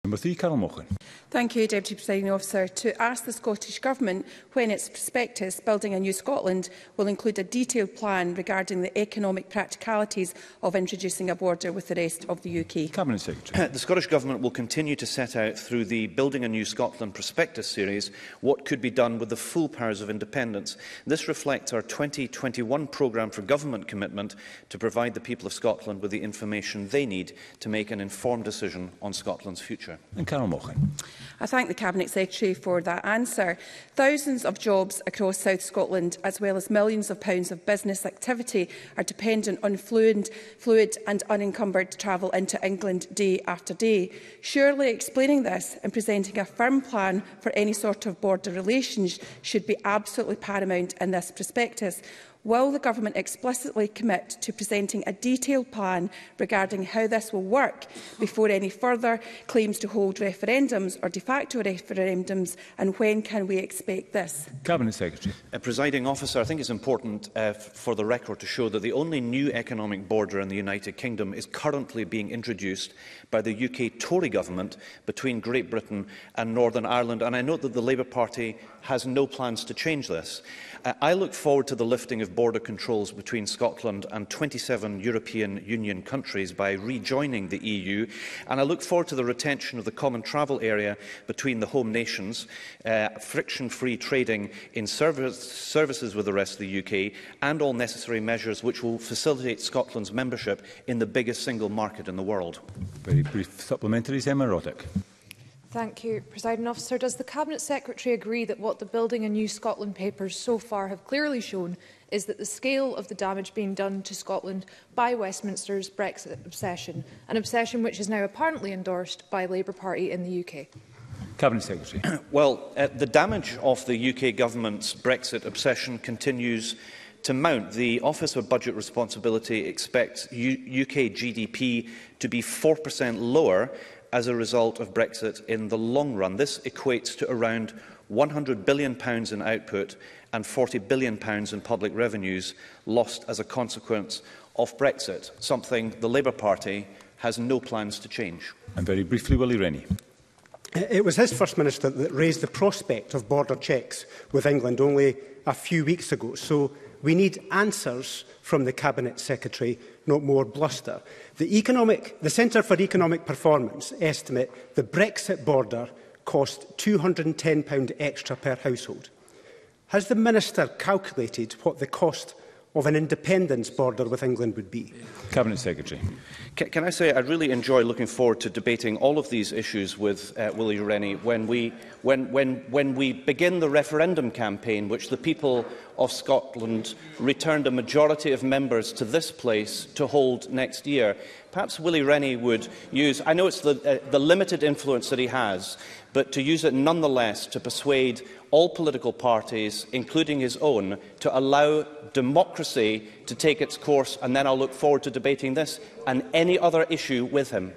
Number 3, Carol Mochan. Thank you, Deputy Presiding Officer. To ask the Scottish Government when its prospectus, Building a New Scotland, will include a detailed plan regarding the economic practicalities of introducing a border with the rest of the UK. Cabinet Secretary. The Scottish Government will continue to set out through the Building a New Scotland prospectus series what could be done with the full powers of independence. This reflects our 2021 programme for government commitment to provide the people of Scotland with the information they need to make an informed decision on Scotland's future. And Carol Mochan. I thank the Cabinet Secretary for that answer. Thousands of jobs across South Scotland, as well as millions of pounds of business activity, are dependent on fluid and unencumbered travel into England day after day. Surely explaining this and presenting a firm plan for any sort of border relations should be absolutely paramount in this prospectus. Will the Government explicitly commit to presenting a detailed plan regarding how this will work before any further claims to hold referendums or de facto referendums, and when can we expect this? Cabinet Secretary. Presiding Officer, I think it's important for the record to show that the only new economic border in the United Kingdom is currently being introduced by the UK Tory government between Great Britain and Northern Ireland, and I note that the Labour Party has no plans to change this. I look forward to the lifting of border controls between Scotland and 27 European Union countries by rejoining the EU, and I look forward to the retention of the common travel area between the home nations, friction-free trading in services with the rest of the UK, and all necessary measures which will facilitate Scotland's membership in the biggest single market in the world. Very brief supplementaries. Emma Roddick. Thank you, Presiding Officer. Does the Cabinet Secretary agree that what the Building a New Scotland papers so far have clearly shown is that the scale of the damage being done to Scotland by Westminster's Brexit obsession, an obsession which is now apparently endorsed by the Labour Party in the UK? Cabinet Secretary. Well, the damage of the UK Government's Brexit obsession continues to mount. The Office of Budget Responsibility expects UK GDP to be 4% lower as a result of Brexit in the long run. This equates to around £100 billion in output and £40 billion in public revenues lost as a consequence of Brexit, something the Labour Party has no plans to change. And very briefly, Willie Rennie. It was his First Minister that raised the prospect of border checks with England only a few weeks ago. So we need answers from the Cabinet Secretary, not more bluster. The Centre for Economic Performance estimate the Brexit border cost £210 extra per household. Has the Minister calculated what the cost of an independence border with England would be? Cabinet Secretary. Can I say I really enjoy looking forward to debating all of these issues with Willie Rennie when we begin the referendum campaign, which the people of Scotland returned a majority of members to this place to hold next year. Perhaps Willie Rennie would use, I know it's the limited influence that he has, but to use it nonetheless to persuade all political parties, including his own, to allow democracy to take its course, and then I'll look forward to debating this and any other issue with him.